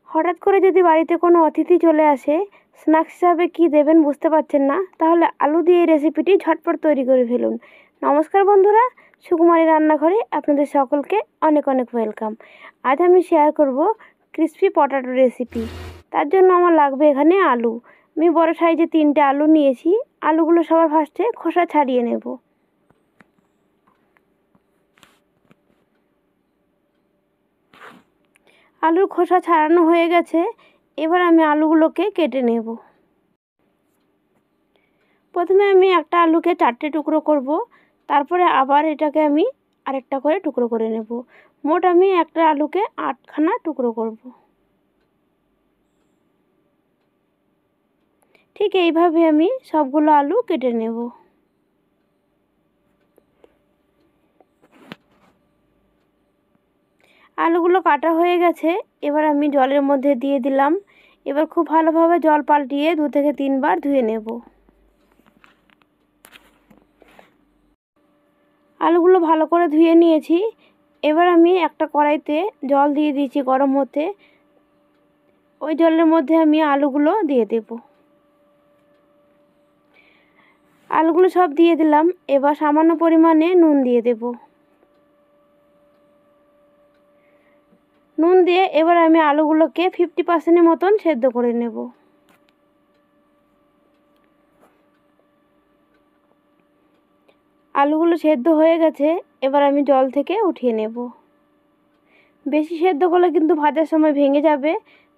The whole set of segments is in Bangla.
হঠাৎ করে যদি বাড়িতে কোনো অতিথি চলে আসে, স্ন্যাক্স হিসাবে কী দেবেন বুঝতে পারছেন না, তাহলে আলু দিয়ে এই রেসিপিটি ঝটপট তৈরি করে ফেলুন। নমস্কার বন্ধুরা, সুকুমারী রান্নাঘরে আপনাদের সকলকে অনেক অনেক ওয়েলকাম। আজ আমি শেয়ার করব ক্রিসপি পটাটো রেসিপি। তার জন্য আমার লাগবে এখানে আলু। আমি বড় সাইজে 3টে আলু নিয়েছি। আলুগুলো সবার ফার্স্টে খোসা ছাড়িয়ে নেব। আলুর খোসা ছাড়ানো হয়ে গেছে। এবার আমি আলুগুলোকে কেটে নেব। প্রথমে আমি একটা আলুকে 4টে টুকরো করব, তারপরে আবার এটাকে আমি আরেকটা করে টুকরো করে নেব। মোট আমি একটা আলুকে 8খানা টুকরো করব। ঠিক এইভাবে আমি সবগুলো আলু কেটে নেব। আলুগুলো কাটা হয়ে গেছে। এবার আমি জলের মধ্যে দিয়ে দিলাম। এবার খুব ভালোভাবে জল পাল্টিয়ে 2 থেকে 3 বার ধুয়ে নেব। আলুগুলো ভালো করে ধুয়ে নিয়েছি। এবার আমি একটা কড়াইতে জল দিয়ে দিয়েছি গরম হতে। ওই জলের মধ্যে আমি আলুগুলো দিয়ে দেব। আলুগুলো সব দিয়ে দিলাম। এবার সামান্য পরিমাণে নুন দিয়ে দেব। নুন দিয়ে এবার আমি আলুগুলোকে 50% মতন সেদ্ধ করে নেব। আলুগুলো সেদ্ধ হয়ে গেছে। এবার আমি জল থেকে উঠিয়ে নেব। বেশি সেদ্ধ করলে কিন্তু ভাজার সময় ভেঙে যাবে,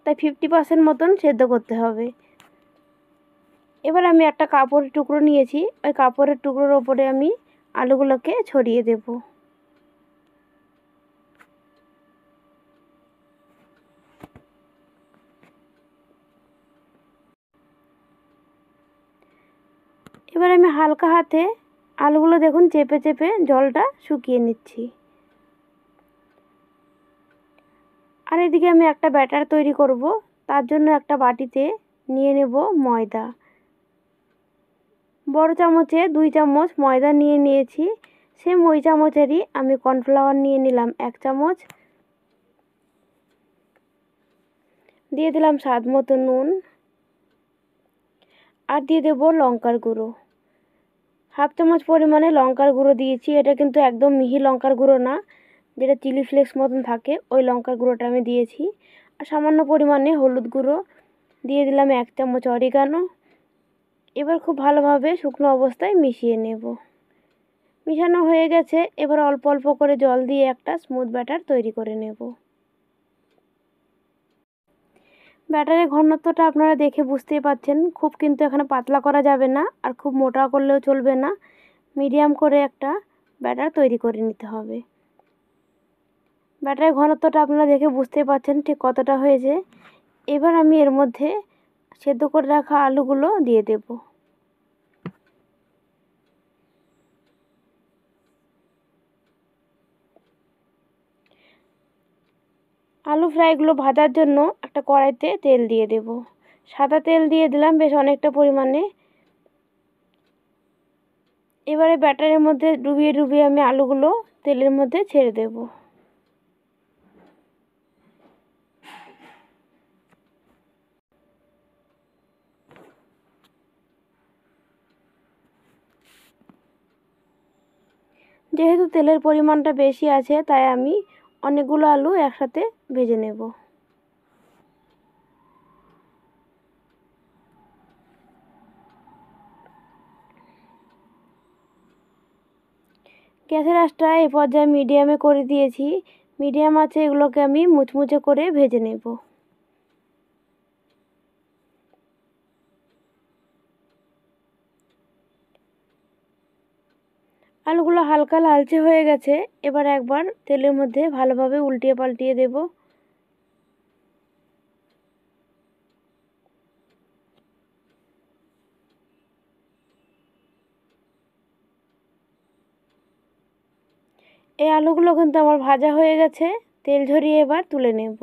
তাই 50% মতন সেদ্ধ করতে হবে। এবার আমি একটা কাপড়ের টুকরো নিয়েছি। ওই কাপড়ের টুকরোর ওপরে আমি আলুগুলোকে ছড়িয়ে দেব। এবার আমি হালকা হাতে আলুগুলো দেখুন চেপে চেপে জলটা শুকিয়ে নিচ্ছি। আর এদিকে আমি একটা ব্যাটার তৈরি করব। তার জন্য একটা বাটিতে নিয়ে নেব ময়দা। বড় চামচে 2 চামচ ময়দা নিয়ে নিয়েছি। সেম ওই চামচেরই আমি কর্নফ্লাওয়ার নিয়ে নিলাম 1 চামচ। দিয়ে দিলাম স্বাদ মতো নুন। আর দিয়ে দেব লঙ্কার গুঁড়ো। 1/2 চামচ পরিমাণে লঙ্কার গুঁড়ো দিয়েছি। এটা কিন্তু একদম মিহি লঙ্কার গুঁড়ো না, যেটা চিলি ফ্লেক্স মতন থাকে, ওই লঙ্কার গুঁড়োটা আমি দিয়েছি। আর সামান্য পরিমাণে হলুদ গুঁড়ো দিয়ে দিলাম 1 চামচ অরিগানো। এবার খুব ভালোভাবে শুকনো অবস্থায় মিশিয়ে নেব। মিশানো হয়ে গেছে। এবার অল্প অল্প করে জল দিয়ে একটা স্মুথ ব্যাটার তৈরি করে নেব। ব্যাটারের ঘনত্বটা আপনারা দেখে বুঝতেই পাচ্ছেন। খুব কিন্তু এখানে পাতলা করা যাবে না, আর খুব মোটা করলেও চলবে না। মিডিয়াম করে একটা ব্যাটার তৈরি করে নিতে হবে। ব্যাটারের ঘনত্বটা আপনারা দেখে বুঝতেই পাচ্ছেন ঠিক কতটা হয়েছে। এবার আমি এর মধ্যে সেদ্ধ করে রাখা আলুগুলো দিয়ে দেব। আলু ফ্রাইগুলো ভাজার জন্য একটা কড়াইতে তেল দিয়ে দেব। সাদা তেল দিয়ে দিলাম বেশ অনেকটা পরিমাণে। এবারে ব্যাটারের মধ্যে ডুবিয়ে ডুবিয়ে আমি আলুগুলো তেলের মধ্যে ছেড়ে দেব। যেহেতু তেলের পরিমাণটা বেশি আছে, তাই আমি অনেকগুলো আলু একসাথে ভেজে নেব। গ্যাসের আঁচটা এই পর্যায়ে মিডিয়ামে করে দিয়েছি। মিডিয়াম আছে এগুলোকে আমি মুচমুচে করে ভেজে নেব। আলুগুলো হালকা লালচে হয়ে গেছে। এবার একবার তেলের মধ্যে ভালোভাবে উল্টিয়ে পাল্টিয়ে দেব। এই আলুগুলো কিন্তু আমার ভাজা হয়ে গেছে। তেল ঝরিয়ে এবার তুলে নেব।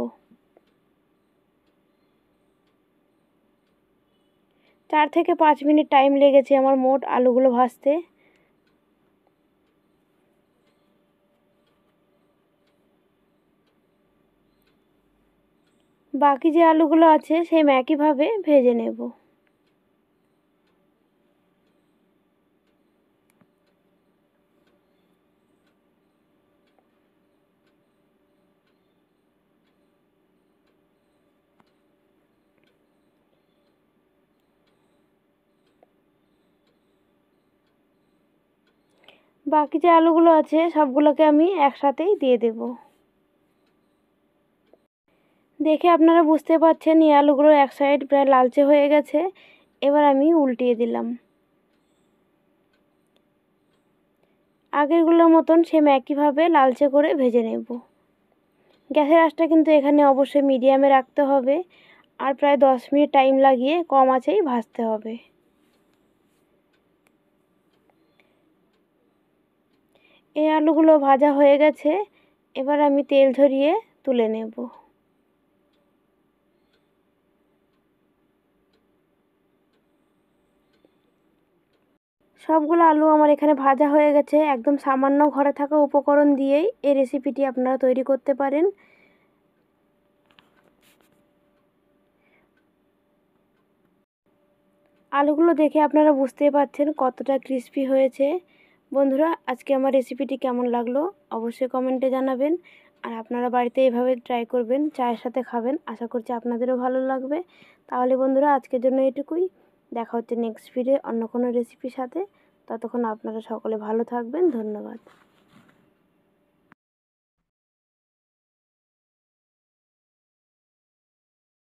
4 থেকে 5 মিনিট টাইম লেগেছে আমার মোট আলুগুলো ভাজতে। বাকি যে আলুগুলো আছে সেম একইভাবে ভেজে নেব। বাকি যে আলুগুলো আছে সবগুলোকে আমি একসাথেই দিয়ে দেব। দেখে আপনারা বুঝতে পারছেন এই আলুগুলো এক সাইড প্রায় লালচে হয়ে গেছে। এবার আমি উল্টিয়ে দিলাম। আগেরগুলোর মতন সেম একইভাবে লালচে করে ভেজে নেব। গ্যাসের আঁচটা কিন্তু এখানে অবশ্যই মিডিয়ামে রাখতে হবে, আর প্রায় 10 মিনিট টাইম লাগিয়ে কম আঁচেই ভাজতে হবে। এই আলুগুলো ভাজা হয়ে গেছে, এবার আমি তেল ঝরিয়ে তুলে নেব। সবগুলো আলু আমার এখানে ভাজা হয়ে গেছে। একদম সামান্য ঘরে থাকা উপকরণ দিয়েই এই রেসিপিটি আপনারা তৈরি করতে পারেন। আলুগুলো দেখে আপনারা বুঝতেই পারছেন কতটা ক্রিস্পি হয়েছে। বন্ধুরা, আজকে আমার রেসিপিটি কেমন লাগলো অবশ্যই কমেন্টে জানাবেন। আর আপনারা বাড়িতে এইভাবে ট্রাই করবেন, চায়ের সাথে খাবেন। আশা করছি আপনাদেরও ভালো লাগবে। তাহলে বন্ধুরা, আজকের জন্য এটুকুই। দেখা হচ্ছে নেক্সট ভিডিও অন্য কোনো রেসিপির সাথে। ততক্ষণ আপনারা সকলে ভালো থাকবেন। ধন্যবাদ।